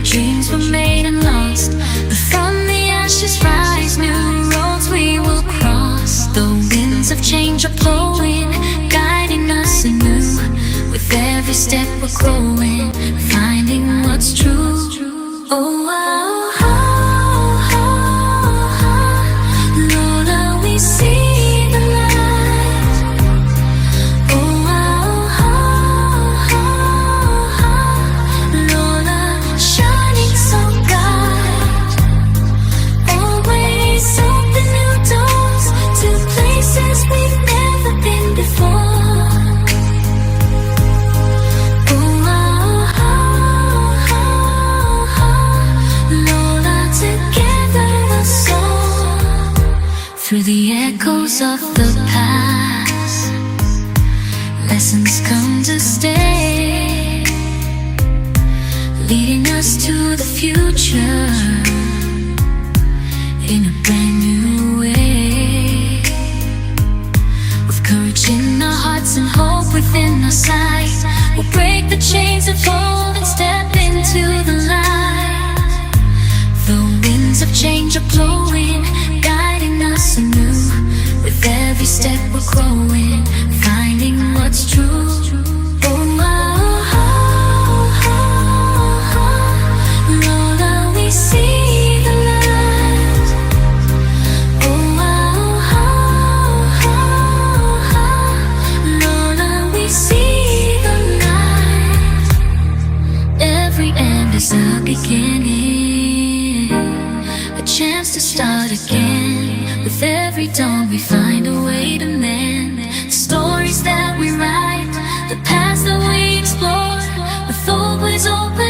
dreams were made and lost, but from the ashes rise new roads we will cross. The winds of change are blowing, guiding us anew. With every step we're growing, finding what's true. Oh, oh, oh, oh, oh. Lola, we see the light. Oh, oh, oh, oh. Lola, shining so bright. Always open new doors to places we've never been before. Through the echoes of the past, lessons come to stay, leading us to the future in a brand new way. With courage in our hearts and hope within our sight, we'll break the chains of old and step into the light. The winds of change are blowing, guiding us anew. With every step we're growing, finding what's true. Oh, oh, oh, oh, oh. Lola, we see the light. Oh, oh, oh, oh. Lola, we see the light. Every end is a beginning, a chance to start again. With every dawn we find a way to mend the stories that we write, the paths that we explore, with always open